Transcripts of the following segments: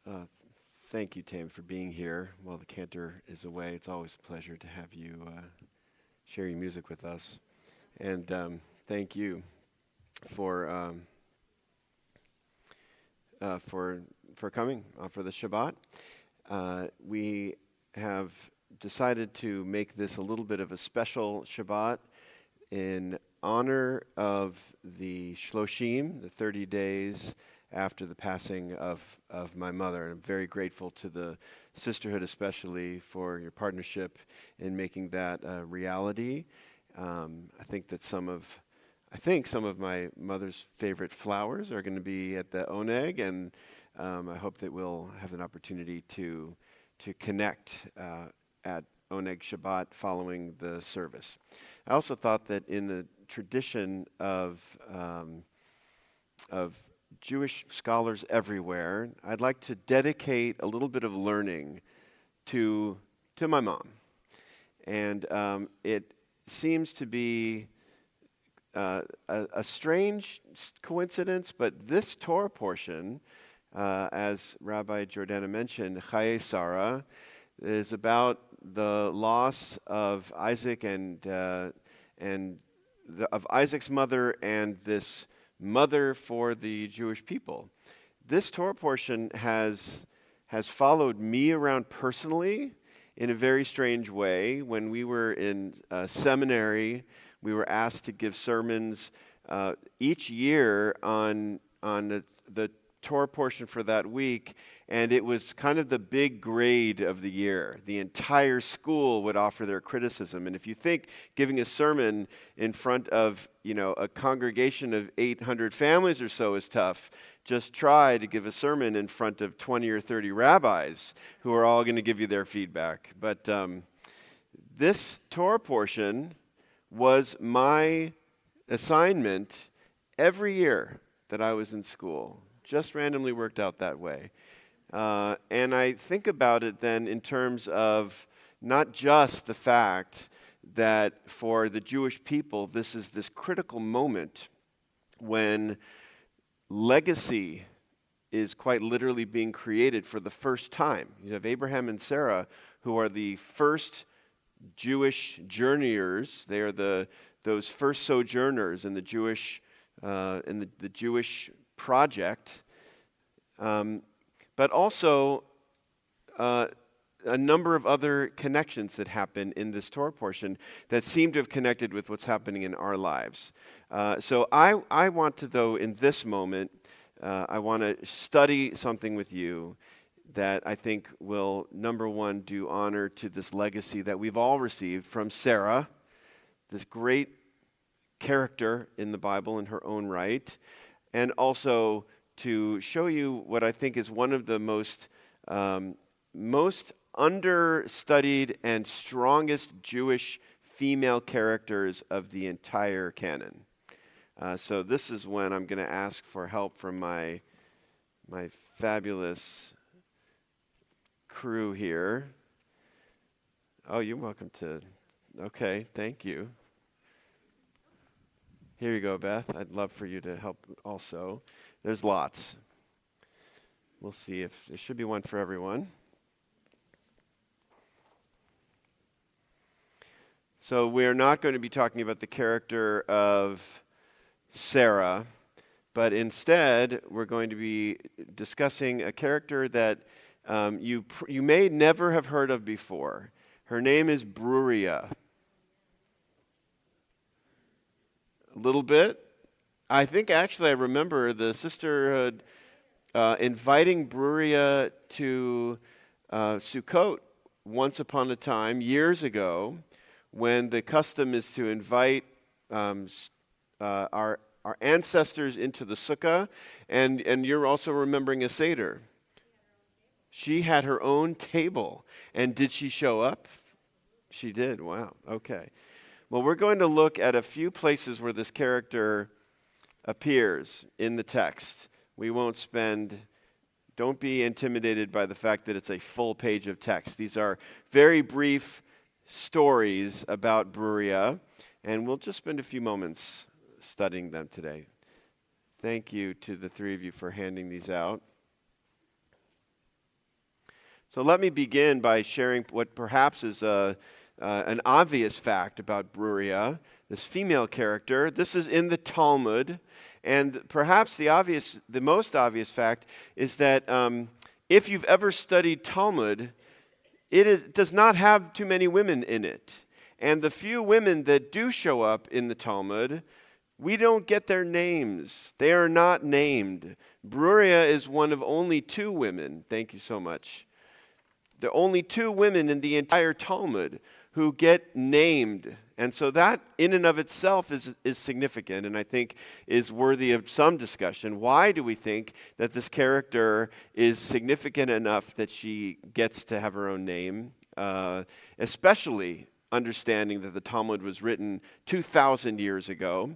Uh, Thank you, Tam, for being here while the cantor is away. It's always a pleasure to have you share your music with us. And thank you for coming for the Shabbat. We have decided to make this a little bit of a special Shabbat in honor of the Shloshim, the 30 days after the passing of my mother. And I'm very grateful to the sisterhood especially for your partnership in making that a reality. I think some of my mother's favorite flowers are going to be at the Oneg, and I hope that we'll have an opportunity to connect at Oneg Shabbat following the service. I also thought that in the tradition of Jewish scholars everywhere, I'd like to dedicate a little bit of learning to my mom. And it seems to be a strange coincidence, but this Torah portion, as Rabbi Jordana mentioned, Chaye Sarah, is about the loss of Isaac of Isaac's mother and this mother for the Jewish people. This Torah portion has followed me around personally in a very strange way. When we were in seminary, we were asked to give sermons each year on the Torah portion for that week, and it was kind of the big grade of the year. The entire school would offer their criticism, and if you think giving a sermon in front of a congregation of 800 families or so is tough, just try to give a sermon in front of 20 or 30 rabbis who are all going to give you their feedback. But this Torah portion was my assignment every year that I was in school. Just randomly worked out that way. And I think about it then in terms of not just the fact that for the Jewish people, this is this critical moment when legacy is quite literally being created for the first time. You have Abraham and Sarah, who are the first Jewish journeyers. They are those first sojourners in the Jewish project, but also a number of other connections that happen in this Torah portion that seem to have connected with what's happening in our lives. So I want to, though, in this moment, I want to study something with you that I think will, number one, do honor to this legacy that we've all received from Sarah, this great character in the Bible in her own right, and also to show you what I think is one of the most understudied and strongest Jewish female characters of the entire canon. So this is when I'm going to ask for help from my fabulous crew here. Oh, you're welcome to. Okay, thank you. Here you go, Beth. I'd love for you to help also. There's lots. We'll see if there should be one for everyone. So we're not going to be talking about the character of Sarah, but instead we're going to be discussing a character that you may never have heard of before. Her name is Beruria. A little bit. I think actually I remember the sisterhood inviting Beruria to Sukkot once upon a time, years ago, when the custom is to invite our ancestors into the sukkah, and you're also remembering a Seder. She had her own table, and did she show up? She did. Wow. Okay. Well, we're going to look at a few places where this character appears in the text. Don't be intimidated by the fact that it's a full page of text. These are very brief stories about Beruria, and we'll just spend a few moments studying them today. Thank you to the three of you for handing these out. So let me begin by sharing what perhaps is an obvious fact about Beruria, this female character. This is in the Talmud, and perhaps the most obvious fact is that if you've ever studied Talmud, does not have too many women in it. And the few women that do show up in the Talmud, we don't get their names. They are not named. Beruria is one of only 2 women. Thank you so much. There are only 2 women in the entire Talmud who get named. And so that in and of itself is significant, and I think is worthy of some discussion. Why do we think that this character is significant enough that she gets to have her own name? Especially understanding that the Talmud was written 2,000 years ago.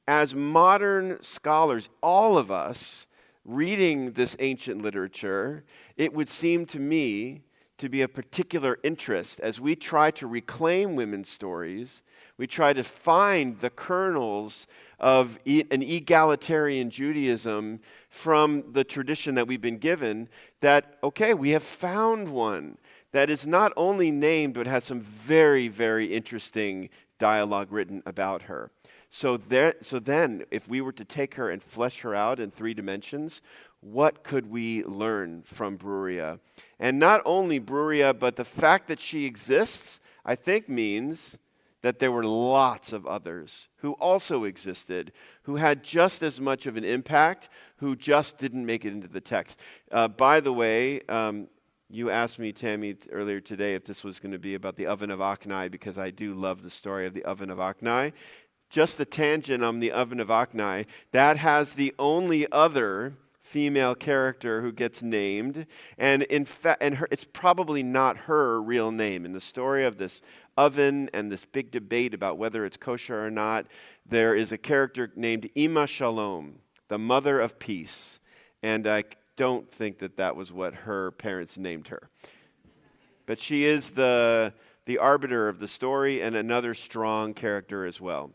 As modern scholars, all of us, reading this ancient literature, it would seem to me to be of particular interest as we try to reclaim women's stories. We try to find the kernels of an egalitarian Judaism from the tradition that we've been given, that, okay, we have found one that is not only named, but has some very, very interesting dialogue written about her. So then, if we were to take her and flesh her out in 3 dimensions, what could we learn from Beruria? And not only Beruria, but the fact that she exists, I think means that there were lots of others who also existed, who had just as much of an impact, who just didn't make it into the text. By the way, you asked me, Tammy, earlier today if this was going to be about the oven of Aknai, because I do love the story of the oven of Aknai. Just a tangent on the oven of Aknai, that has the only other female character who gets named, and in fact, it's probably not her real name. In the story of this oven and this big debate about whether it's kosher or not, there is a character named Ima Shalom, the mother of peace, and I don't think that was what her parents named her. But she is the arbiter of the story and another strong character as well.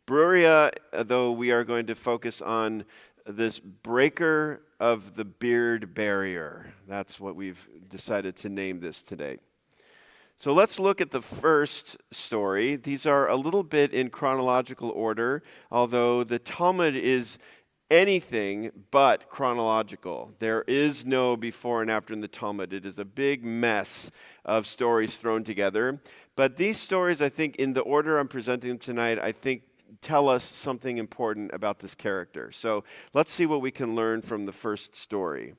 Beruria, though we are going to focus on this breaker of the beard barrier. That's what we've decided to name this today. So let's look at the first story. These are a little bit in chronological order, although the Talmud is anything but chronological. There is no before and after in the Talmud. It is a big mess of stories thrown together. But these stories, I think, in the order I'm presenting them tonight, I think tell us something important about this character. So let's see what we can learn from the first story.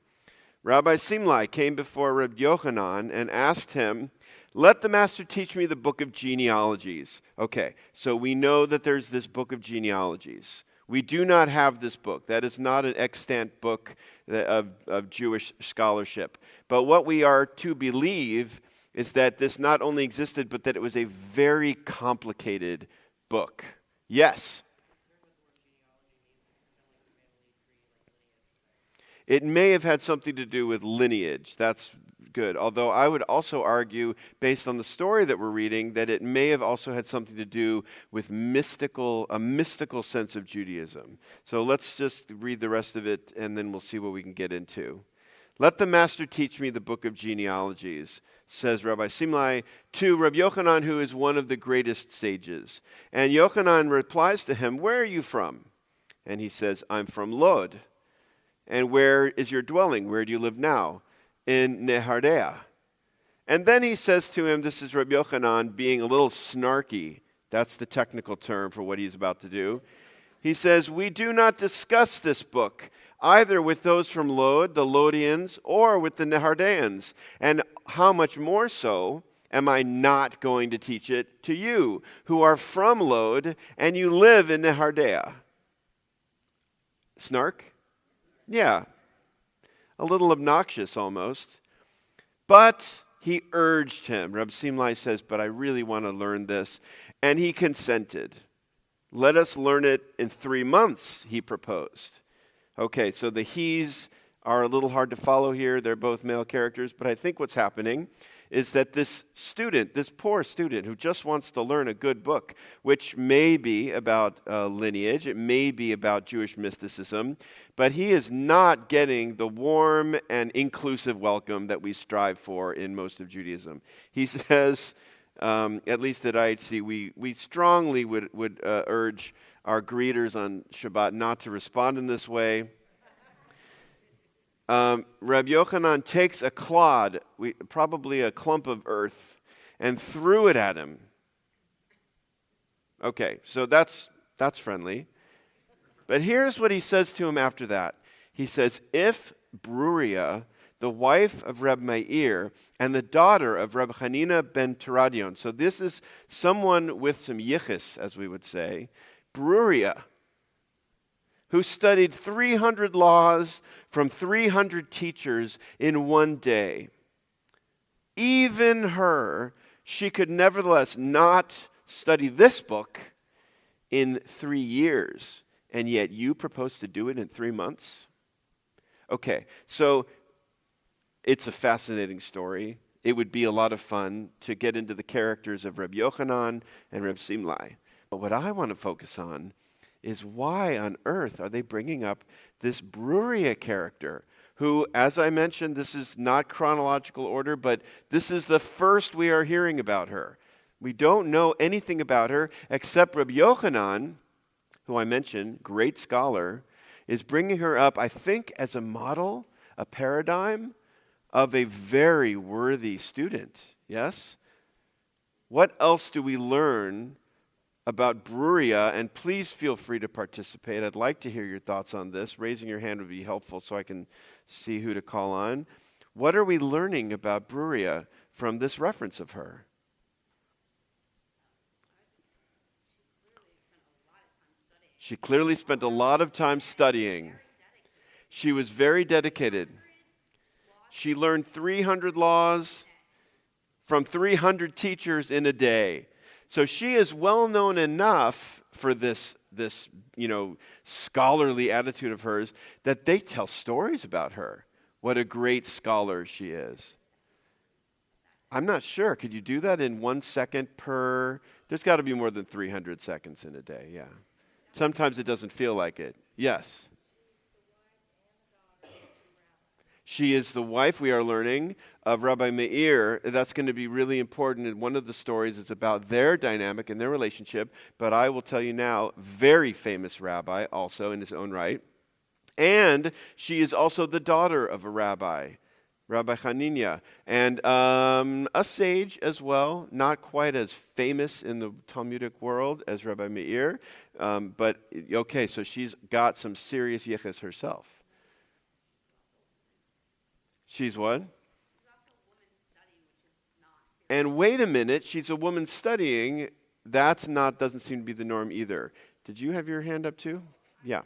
Rabbi Simlai came before Rabbi Yochanan and asked him, "Let the master teach me the book of genealogies." Okay, so we know that there's this book of genealogies. We do not have this book. That is not an extant book of Jewish scholarship. But what we are to believe is that this not only existed, but that it was a very complicated book. Yes. It may have had something to do with lineage. That's good. Although I would also argue, based on the story that we're reading, that it may have also had something to do with a mystical sense of Judaism. So let's just read the rest of it, and then we'll see what we can get into. "Let the master teach me the book of genealogies," says Rabbi Simlai to Rabbi Yochanan, who is one of the greatest sages. And Yochanan replies to him, "Where are you from?" And he says, "I'm from Lod." "And where is your dwelling? Where do you live now?" "In Nehardea." And then he says to him, this is Rabbi Yochanan being a little snarky. That's the technical term for what he's about to do. He says, "We do not discuss this book, either with those from Lod, the Lodians, or with the Nehardeans. And how much more so am I not going to teach it to you, who are from Lod, and you live in Nehardea?" Snark? Yeah. A little obnoxious almost. But he urged him. Reb Simlai says, "But I really want to learn this." And he consented. "Let us learn it in 3 months," he proposed. Okay, so the he's are a little hard to follow here. They're both male characters, but I think what's happening is that this student, this poor student who just wants to learn a good book, which may be about lineage, it may be about Jewish mysticism, but he is not getting the warm and inclusive welcome that we strive for in most of Judaism. He says, at least at IHC, we strongly would urge our greeters on Shabbat not to respond in this way. Rabbi Yochanan takes a clod, probably a clump of earth, and threw it at him. Okay, so that's friendly. But here's what he says to him after that. He says, if Beruria, the wife of Reb Meir, and the daughter of Reb Hanina ben Teradion, so this is someone with some yichus, as we would say, Beruria, who studied 300 laws from 300 teachers in one day. Even her, she could nevertheless not study this book in 3 years, and yet you propose to do it in 3 months? Okay, so it's a fascinating story. It would be a lot of fun to get into the characters of Reb Yochanan and Reb Simlai. But what I want to focus on is why on earth are they bringing up this Beruria character who, as I mentioned, this is not chronological order, but this is the first we are hearing about her. We don't know anything about her except Rabbi Yochanan, who I mentioned, great scholar, is bringing her up, I think, as a model, a paradigm of a very worthy student. Yes? What else do we learn about Beruria? And please feel free to participate. I'd like to hear your thoughts on this. Raising your hand would be helpful so I can see who to call on. What are we learning about Beruria from this reference of her? She clearly spent a lot of time studying. She was very dedicated. She learned 300 laws from 300 teachers in a day. So she is well known enough for this scholarly attitude of hers that they tell stories about her. What a great scholar she is. I'm not sure. Could you do that in 1 second per? There's got to be more than 300 seconds in a day, yeah. Sometimes it doesn't feel like it. Yes. She is the wife, we are learning, of Rabbi Meir. That's going to be really important. And one of the stories is about their dynamic and their relationship. But I will tell you now, very famous rabbi also in his own right. And she is also the daughter of a rabbi, Rabbi Hanina, and a sage as well, not quite as famous in the Talmudic world as Rabbi Meir. But okay, so she's got some serious yichus herself. She's what? And wait a minute, she's a woman studying. Doesn't seem to be the norm either. Did you have your hand up too? Yeah.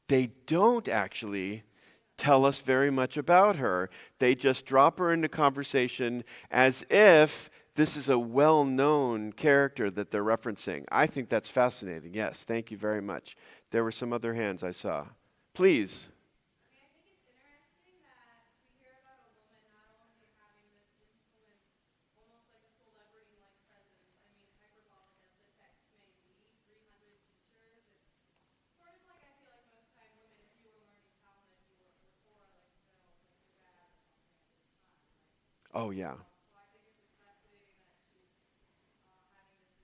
They don't actually tell us very much about her. They just drop her into conversation as if this is a well-known character that they're referencing. I think that's fascinating. Yes, thank you very much. There were some other hands I saw. Please. I think it's interesting that we hear about a woman not only having this influence, almost like a celebrity-like presence. I mean, hyperbolic as the text may be, 300 teachers. It's sort of like I feel like most time women, if you were learning Talmud, you were before like Bill, like your dad or something at this time. Like, Oh, yeah. so I think it's fascinating that she's having this.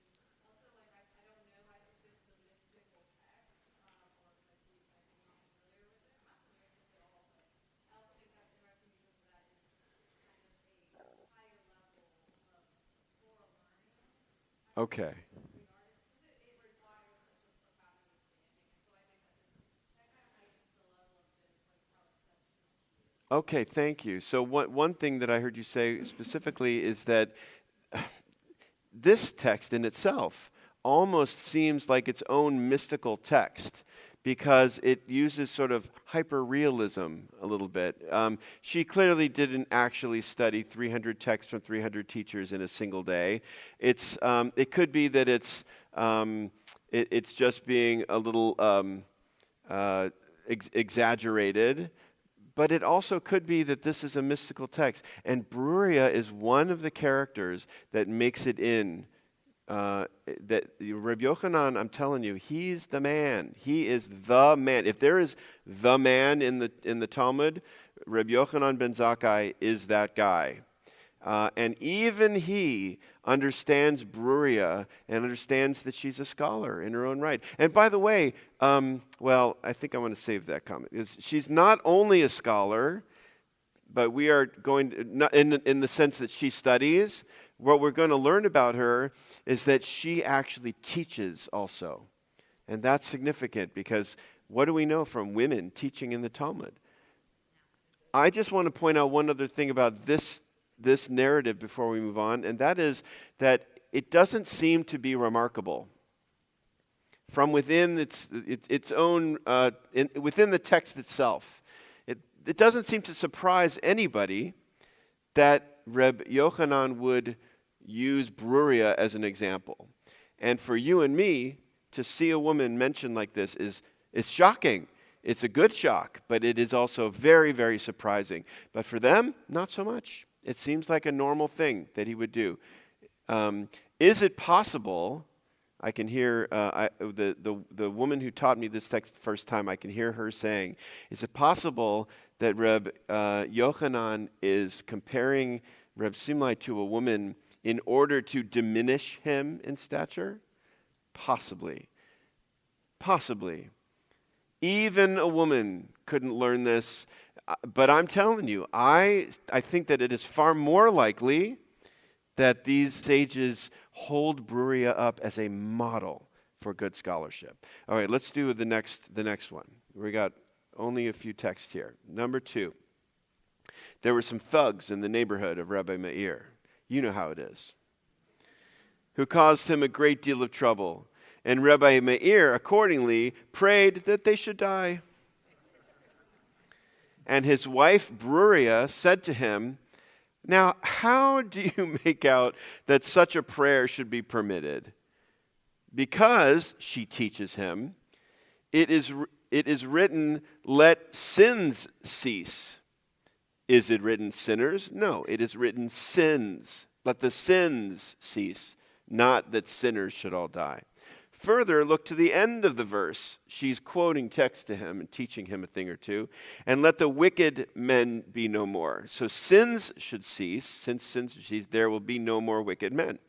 Also, like I don't know, I think this is a mystical text, or like I'm not familiar with it. I'm not familiar with it at all, but I also think that's interesting because that is kind of a higher level of oral learning. Okay. It requires such a profound understanding, and so I think that kind of heightens the level of this, like how exceptional she is. Okay, thank you. So one thing that I heard you say specifically is that this text in itself almost seems like its own mystical text because it uses sort of hyper-realism a little bit. She clearly didn't actually study 300 texts from 300 teachers in a single day. It could be that it's just being a little exaggerated, but it also could be that this is a mystical text. And Beruria is one of the characters that makes it in. That Rabbi Yochanan, I'm telling you, he's the man. He is the man. If there is the man in the Talmud, Rabbi Yochanan ben Zakkai is that guy. And even he understands Beruria and understands that she's a scholar in her own right. And by the way, I think I want to save that comment. She's not only a scholar, but we are going to, not in the sense that she studies. What we're going to learn about her is that she actually teaches also. And that's significant because what do we know from women teaching in the Talmud? I just want to point out one other thing about this narrative before we move on, and that is that it doesn't seem to be remarkable. From within its own, within the text itself, it doesn't seem to surprise anybody that Reb Yochanan would use Beruria as an example. And for you and me to see a woman mentioned like this is shocking. It's a good shock, but it is also very, very surprising. But for them, not so much. It seems like a normal thing that he would do. Is it possible? I can hear the woman who taught me this text the first time. I can hear her saying, "Is it possible that Reb Yochanan is comparing Reb Simlai to a woman in order to diminish him in stature?" Possibly. Possibly. Even a woman couldn't learn this. But I'm telling you, I think that it is far more likely that these sages hold Beruria up as a model for good scholarship. All right, let's do the next one. We got only a few texts here. Number 2. There were some thugs in the neighborhood of Rabbi Meir. You know how it is. Who caused him a great deal of trouble. And Rabbi Meir accordingly prayed that they should die. And his wife Beruria said to him, "Now, how do you make out that such a prayer should be permitted? Because," she teaches him, it is written, 'Let sins cease.' Is it written sinners? No, it is written sins. Let the sins cease, not that sinners should all die." Further, look to the end of the verse. She's quoting text to him and teaching him a thing or two. "And let the wicked men be no more." So sins should cease. Since sins should cease, there will be no more wicked men.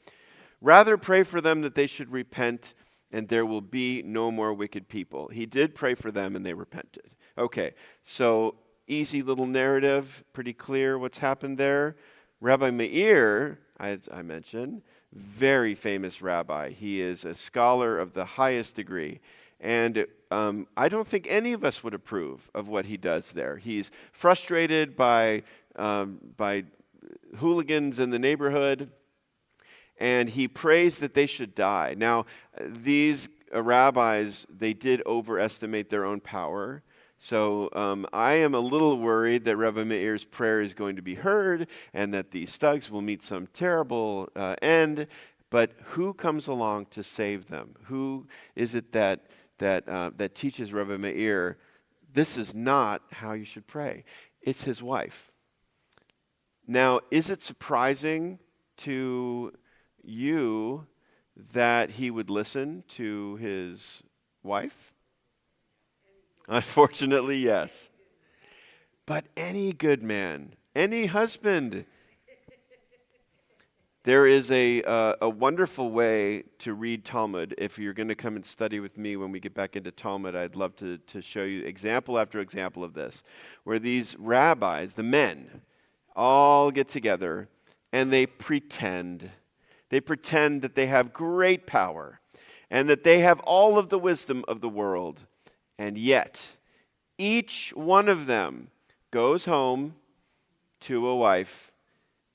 "Rather pray for them that they should repent, and there will be no more wicked people." He did pray for them, and they repented. Okay, so easy little narrative, pretty clear what's happened there. Rabbi Meir, as I mentioned, very famous rabbi. He is a scholar of the highest degree. And I don't think any of us would approve of what he does there. He's frustrated by hooligans in the neighborhood, and he prays that they should die. Now, these rabbis, they did overestimate their own power. So I am a little worried that Rabbi Meir's prayer is going to be heard and that these thugs will meet some terrible end. But who comes along to save them? Who is it that teaches Rabbi Meir, this is not how you should pray? It's his wife. Now, is it surprising to you that he would listen to his wife? Unfortunately, yes. But any good man, any husband, there is a wonderful way to read Talmud. If you're going to come and study with me when we get back into Talmud, I'd love to show you example after example of this, where these rabbis, the men, all get together and they pretend. They pretend that they have great power and that they have all of the wisdom of the world. And yet, each one of them goes home to a wife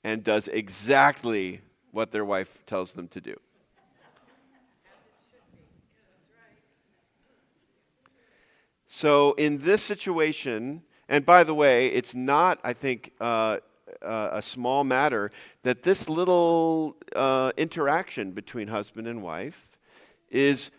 and does exactly what their wife tells them to do. So in this situation, and by the way, it's not, I think, a small matter that this little interaction between husband and wife it's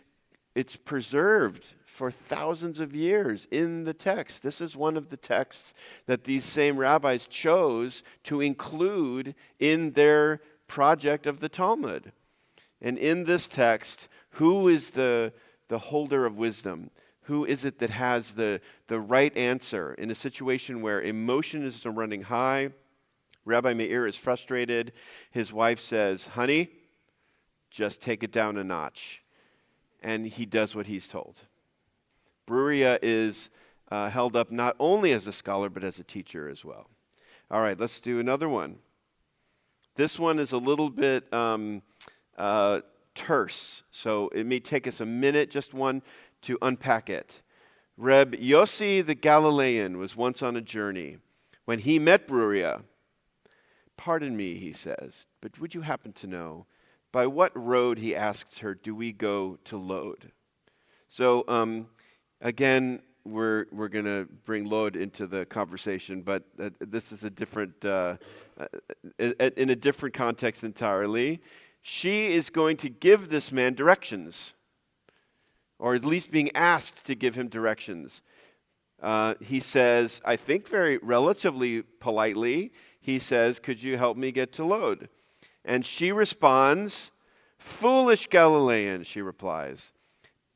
preserved for thousands of years in the text. This is one of the texts that these same rabbis chose to include in their project of the Talmud. And in this text, who is the holder of wisdom? Who is it that has the right answer in a situation where emotion is running high? Rabbi Meir is frustrated. His wife says, honey, just take it down a notch. And he does what he's told. Beruria is held up not only as a scholar, but as a teacher as well. All right, let's do another one. This one is a little bit terse, so it may take us a minute, just one, to unpack it. Reb Yossi the Galilean was once on a journey. When he met Beruria, pardon me, he says, but would you happen to know by what road, he asks her, do we go to Lod? So again, we're going to bring Lod into the conversation, but this is a different, in a different context entirely. She is going to give this man directions, or at least being asked to give him directions. He says, I think very relatively politely, he says, could you help me get to Lod? And she responds, foolish Galilean, she replies.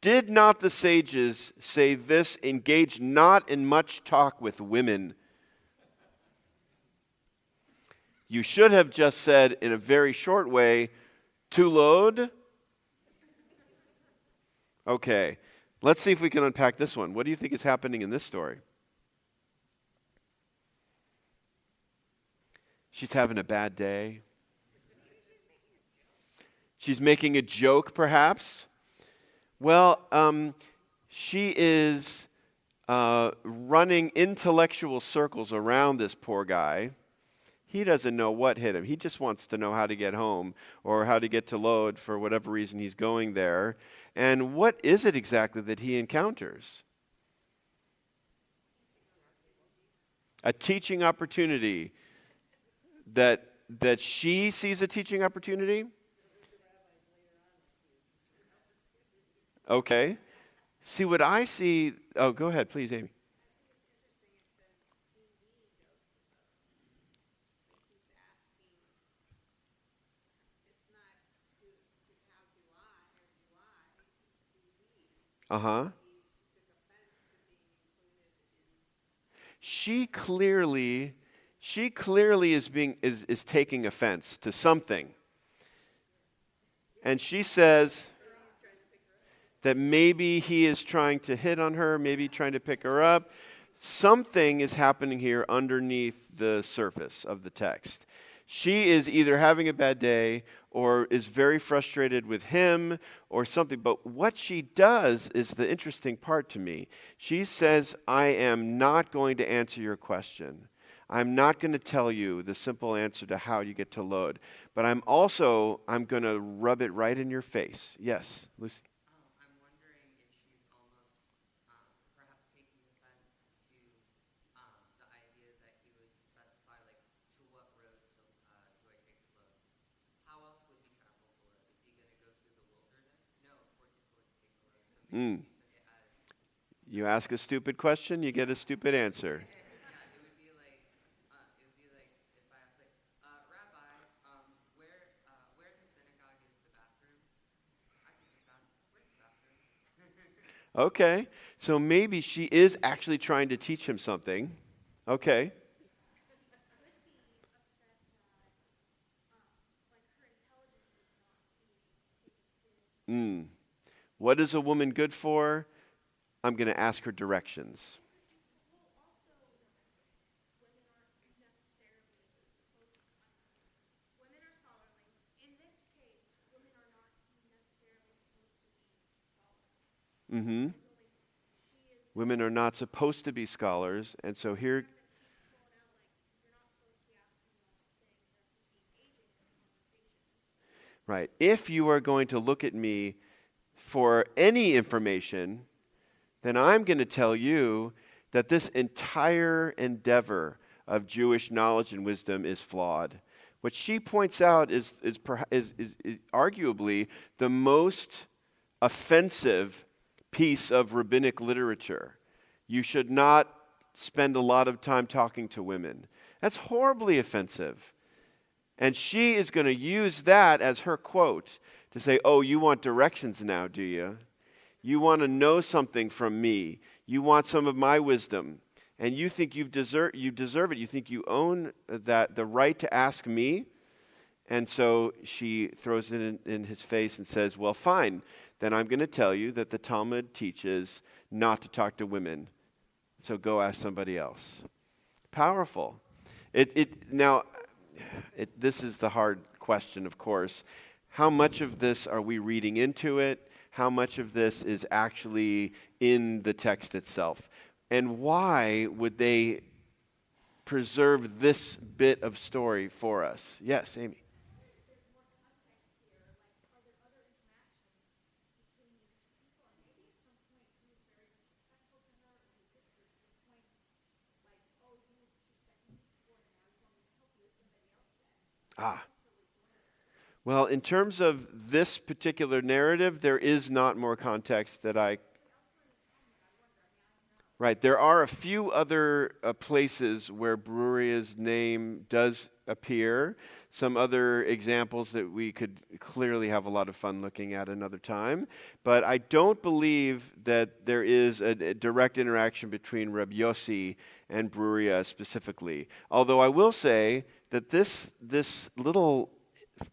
Did not the sages say this, engage not in much talk with women? You should have just said in a very short way, to Lod? Okay, let's see if we can unpack this one. What do you think is happening in this story? She's having a bad day. She's making a joke, perhaps. Well, she is running intellectual circles around this poor guy. He doesn't know what hit him. He just wants to know how to get home or how to get to Lod for whatever reason he's going there. And what is it exactly that he encounters? A teaching opportunity. That she sees a teaching opportunity? Okay. See, what I see... Oh, go ahead, please, Amy. Uh-huh. She clearly is taking offense to something. And she says that maybe he is trying to hit on her, maybe trying to pick her up. Something is happening here underneath the surface of the text. She is either having a bad day or is very frustrated with him or something. But what she does is the interesting part to me. She says, I am not going to answer your question. I'm not going to tell you the simple answer to how you get to Lod. But I'm going to rub it right in your face. Yes, Lucy? I'm wondering if she's almost perhaps taking offense to the idea that he would specify, like, to what road do I take to Lod? How else would he travel to Lod? Is he going to go through the wilderness? No, of course he's going to take the Lod. So maybe he took it as... You ask a stupid question, you get a stupid answer. It would be like if I asked, like, Rabbi, where in the synagogue is the bathroom? I can just ask, where's the bathroom? Okay, so maybe she is actually trying to teach him something. Okay. What is a woman good for? I'm going to ask her directions. Mm-hmm. Women are not supposed to be scholars, and so here... Right. If you are going to look at me for any information, then I'm going to tell you that this entire endeavor of Jewish knowledge and wisdom is flawed. What she points out is arguably the most offensive piece of rabbinic literature. You should not spend a lot of time talking to women. That's horribly offensive. And she is going to use that as her quote to say, oh, you want directions now, do you? You want to know something from me. You want some of my wisdom. And you think you deserve it. You think you own the right to ask me? And so she throws it in his face and says, well, fine. Then I'm going to tell you that the Talmud teaches not to talk to women. So go ask somebody else. Powerful. This is the hard question, of course. How much of this are we reading into it? How much of this is actually in the text itself? And why would they preserve this bit of story for us? Yes, Amy. Well, in terms of this particular narrative, there is not more context that I... Right, there are a few other places where Beruria's name does appear. Some other examples that we could clearly have a lot of fun looking at another time. But I don't believe that there is a direct interaction between Reb Yossi and Beruria specifically. Although I will say that this little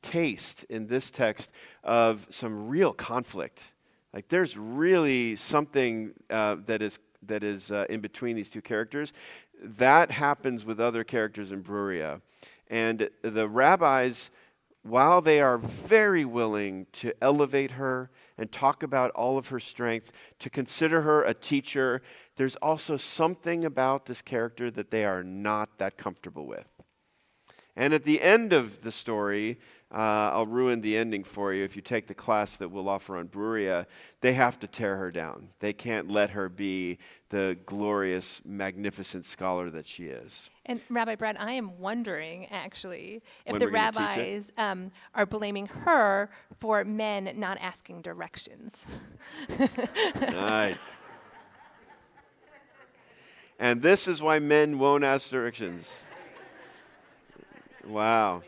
taste in this text of some real conflict, like there's really something that is in between these two characters. That happens with other characters in Beruria. And the rabbis, while they are very willing to elevate her and talk about all of her strength, to consider her a teacher, there's also something about this character that they are not that comfortable with. And at the end of the story, I'll ruin the ending for you. If you take the class that we'll offer on Beruria, they have to tear her down. They can't let her be the glorious, magnificent scholar that she is. And Rabbi Brad, I am wondering, actually, if When the we're gonna teach it? rabbis are blaming her for men not asking directions. Nice. And this is why men won't ask directions. Wow.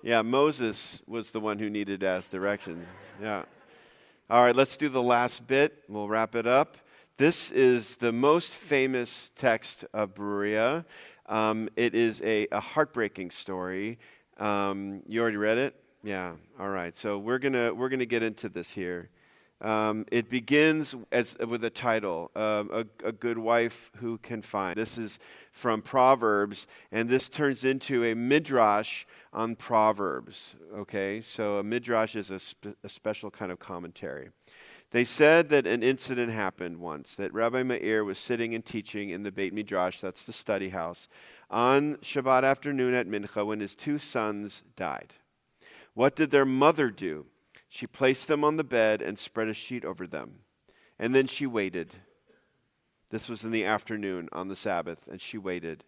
Yeah, Moses was the one who needed to ask directions. Yeah. All right, let's do the last bit. We'll wrap it up. This is the most famous text of Beruria. It is a heartbreaking story. You already read it? Yeah. All right. So we're gonna get into this here. It begins with a title, a good wife who can find. This is from Proverbs, and this turns into a midrash on Proverbs. Okay, so a midrash is a special kind of commentary. They said that an incident happened once, that Rabbi Meir was sitting and teaching in the Beit Midrash, that's the study house, on Shabbat afternoon at Mincha when his two sons died. What did their mother do? She placed them on the bed and spread a sheet over them. And then she waited. This was in the afternoon on the Sabbath, and she waited.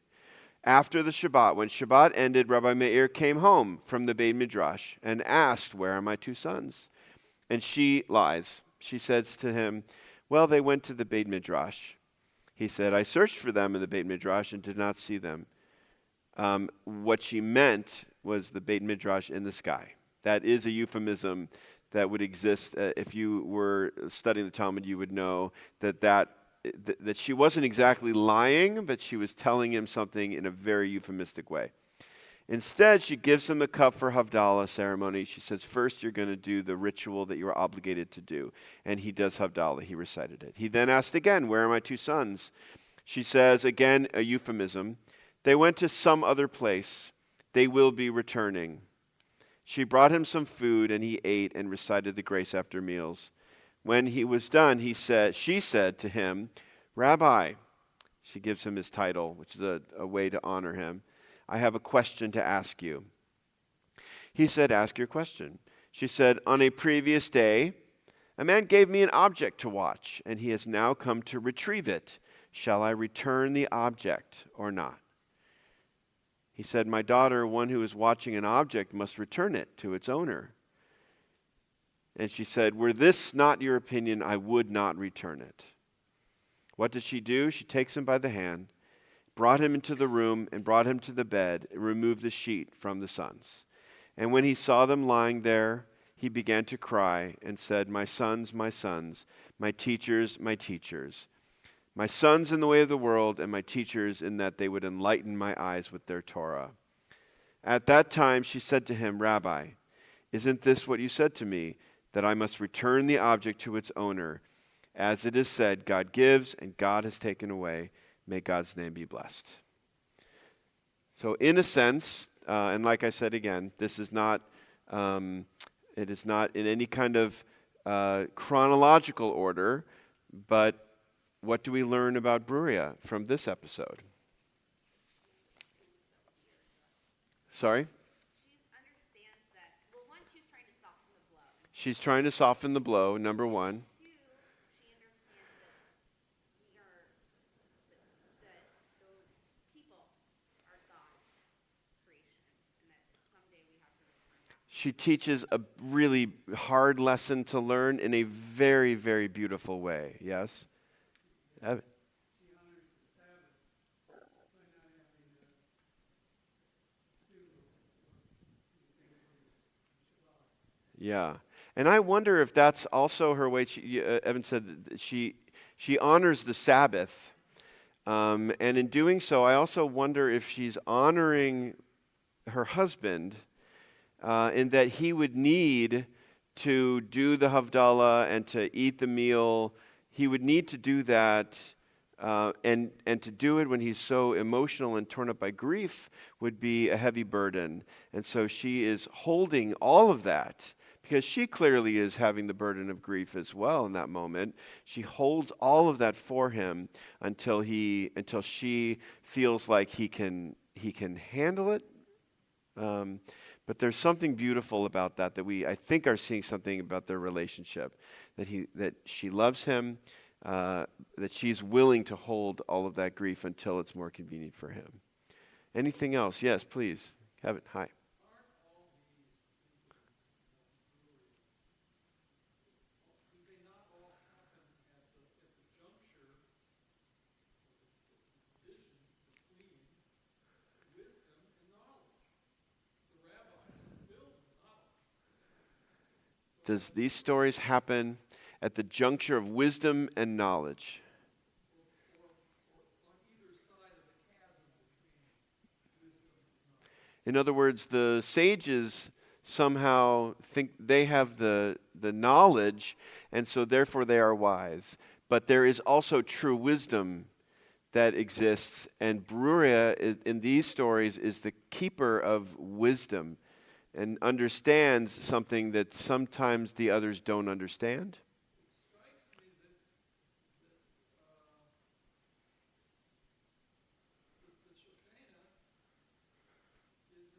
After the Shabbat, when Shabbat ended, Rabbi Meir came home from the Beit Midrash and asked, "Where are my two sons?" And she lies. She says to him, "Well, they went to the Beit Midrash." He said, "I searched for them in the Beit Midrash and did not see them." What she meant was the Beit Midrash in the sky. That is a euphemism that would exist. If you were studying the Talmud, you would know that she wasn't exactly lying, but she was telling him something in a very euphemistic way. Instead, she gives him a cup for Havdalah ceremony. She says, first you're going to do the ritual that you are obligated to do. And he does Havdalah. He recited it. He then asked again, "Where are my two sons?" She says, again, a euphemism, "They went to some other place. They will be returning." She brought him some food, and he ate and recited the grace after meals. When he was done, she said to him, "Rabbi," she gives him his title, which is a way to honor him, "I have a question to ask you." He said, "Ask your question." She said, "On a previous day, a man gave me an object to watch, and he has now come to retrieve it. Shall I return the object or not?" He said, "My daughter, one who is watching an object must return it to its owner." And she said, "Were this not your opinion, I would not return it." What does she do? She takes him by the hand, brought him into the room, and brought him to the bed, and removed the sheet from the sons. And when he saw them lying there, he began to cry and said, my sons, my teachers, my teachers. My sons in the way of the world, and my teachers in that they would enlighten my eyes with their Torah." At that time she said to him, "Rabbi, isn't this what you said to me, that I must return the object to its owner? As it is said, God gives and God has taken away. May God's name be blessed." So in a sense, and like I said again, this is not, it is not in any kind of chronological order, but what do we learn about Beruria from this episode? Sorry? She understands that, well, one, she's trying to soften the blow. She's trying to soften the blow, number one. Two, she understands that we are, that those people are God's creations, and that someday we have to return back. She teaches a really hard lesson to learn in a very, very beautiful way. Yes? Evan? She honors the Sabbath by not having to do Shabbat. Yeah. And I wonder if that's also her way. Evan said that she honors the Sabbath. And in doing so, I also wonder if she's honoring her husband in that he would need to do the Havdalah and to eat the meal. He would need to do that, and to do it when he's so emotional and torn up by grief would be a heavy burden. And so she is holding all of that because she clearly is having the burden of grief as well in that moment. She holds all of that for him until she feels like he can handle it. But there's something beautiful about that I think are seeing something about their relationship, that she loves him, that she's willing to hold all of that grief until it's more convenient for him. Anything else? Yes, please. Kevin, hi. Aren't all these incidents do they not all happen at the juncture, the division between wisdom and knowledge? The rabbis are filled with knowledge. Does these stories happen at the juncture of wisdom and knowledge? Or on either side of the chasm between wisdom and knowledge. In other words, the sages somehow think they have the knowledge, and so therefore they are wise. But there is also true wisdom that exists, and Beruria in these stories is the keeper of wisdom and understands something that sometimes the others don't understand. It strikes me that the Shekinah is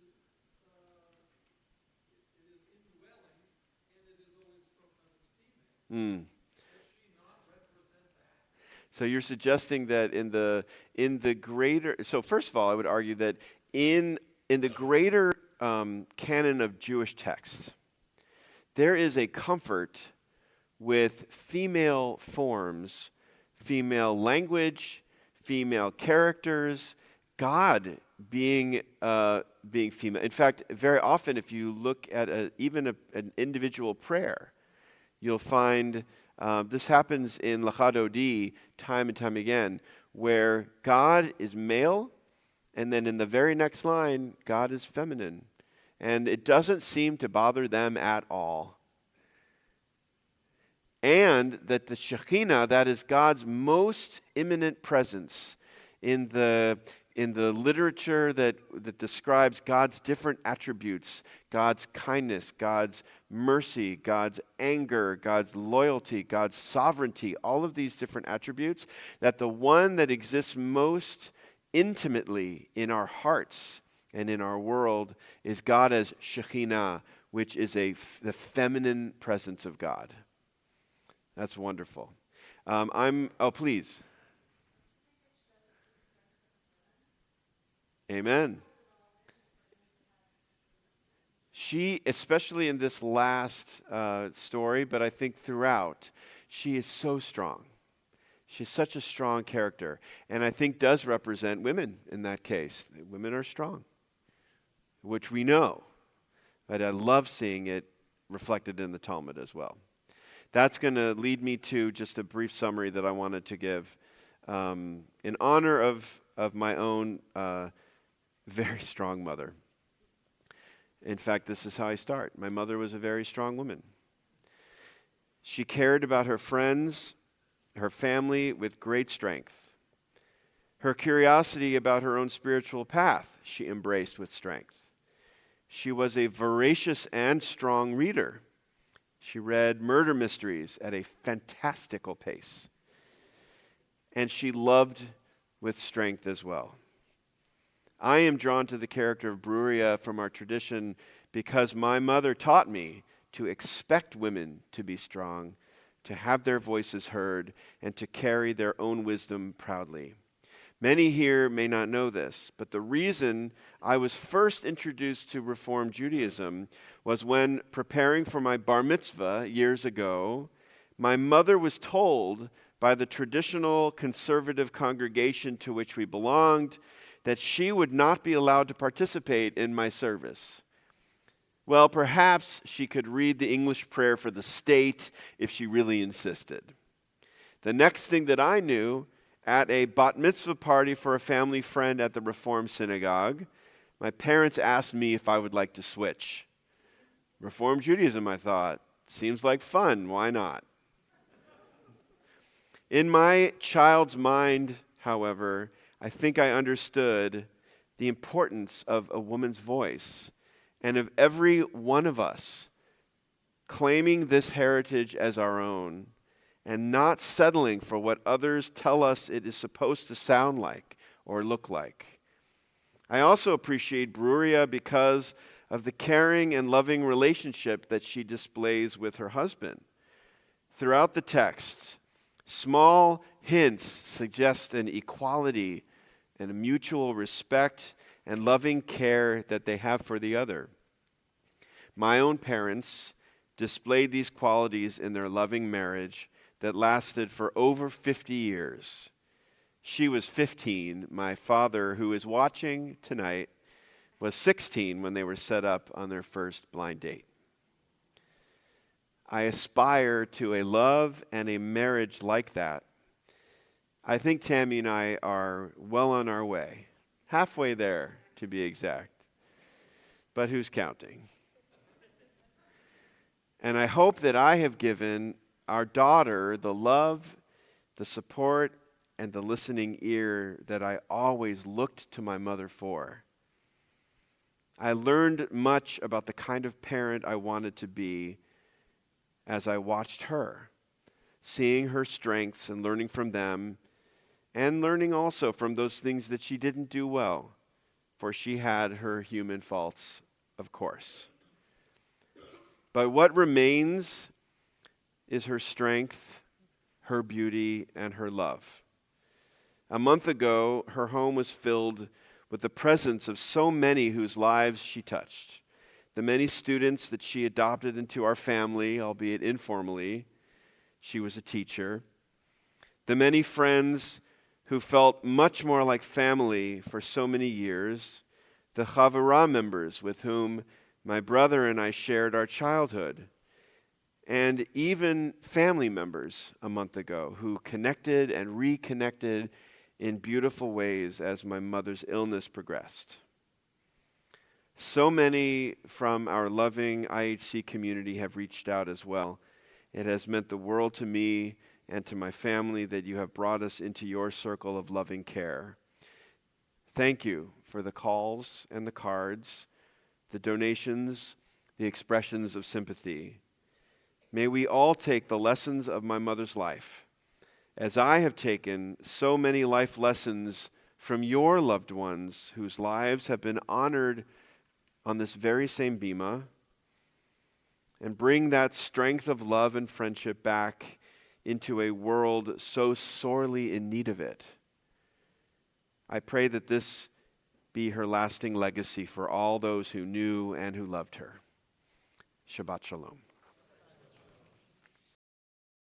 it is indwelling, and it is always spoken of as female. Mm. Does she not represent that? So you're suggesting that in the greater. So first of all, I would argue that in the greater canon of Jewish texts, there is a comfort with female forms, female language, female characters, God being female. In fact, very often, if you look at even an individual prayer, you'll find this happens in Lachadodi time and time again, where God is male, and then in the very next line, God is feminine. And it doesn't seem to bother them at all. And that the Shekinah, that is God's most imminent presence in the literature that describes God's different attributes, God's kindness, God's mercy, God's anger, God's loyalty, God's sovereignty, all of these different attributes, that the one that exists most intimately in our hearts and in our world is God as Shekinah, which is the feminine presence of God. That's wonderful. Please. Amen. she, especially in this last story, but I think throughout, she is so strong. She's such a strong character, and I think does represent women in that case. Women are strong, which we know, but I love seeing it reflected in the Talmud as well. That's going to lead me to just a brief summary that I wanted to give in honor of my own very strong mother. In fact, this is how I start. My mother was a very strong woman. She cared about her friends, her family with great strength. Her curiosity about her own spiritual path she embraced with strength. She was a voracious and strong reader. She read murder mysteries at a fantastical pace. And she loved with strength as well. I am drawn to the character of Beruria from our tradition because my mother taught me to expect women to be strong, to have their voices heard, and to carry their own wisdom proudly. Many here may not know this, but the reason I was first introduced to Reform Judaism was when preparing for my bar mitzvah years ago, my mother was told by the traditional conservative congregation to which we belonged that she would not be allowed to participate in my service. Well, perhaps she could read the English prayer for the state if she really insisted. The next thing that I knew, at a bat mitzvah party for a family friend at the Reform Synagogue, my parents asked me if I would like to switch. Reform Judaism, I thought, seems like fun, why not? In my child's mind, however, I think I understood the importance of a woman's voice and of every one of us claiming this heritage as our own and not settling for what others tell us it is supposed to sound like or look like. I also appreciate Beruria because of the caring and loving relationship that she displays with her husband. Throughout the text, small hints suggest an equality and a mutual respect and loving care that they have for the other. My own parents displayed these qualities in their loving marriage that lasted for over 50 years. She was 15. My father, who is watching tonight, was 16 when they were set up on their first blind date. I aspire to a love and a marriage like that. I think Tammy and I are well on our way. Halfway there, to be exact. But who's counting? And I hope that I have given our daughter the love, the support, and the listening ear that I always looked to my mother for. I learned much about the kind of parent I wanted to be as I watched her, seeing her strengths and learning from them, and learning also from those things that she didn't do well, for she had her human faults, of course. But what remains is her strength, her beauty, and her love. A month ago, her home was filled with the presence of so many whose lives she touched. The many students that she adopted into our family, albeit informally. She was a teacher. The many friends who felt much more like family for so many years. The Chavurah members with whom my brother and I shared our childhood. And even family members a month ago who connected and reconnected in beautiful ways as my mother's illness progressed. So many from our loving IHC community have reached out as well. It has meant the world to me and to my family that you have brought us into your circle of loving care. Thank you for the calls and the cards, the donations, the expressions of sympathy. May we all take the lessons of my mother's life, as I have taken so many life lessons from your loved ones whose lives have been honored on this very same bima, and bring that strength of love and friendship back into a world so sorely in need of it. I pray that this be her lasting legacy for all those who knew and who loved her. Shabbat Shalom.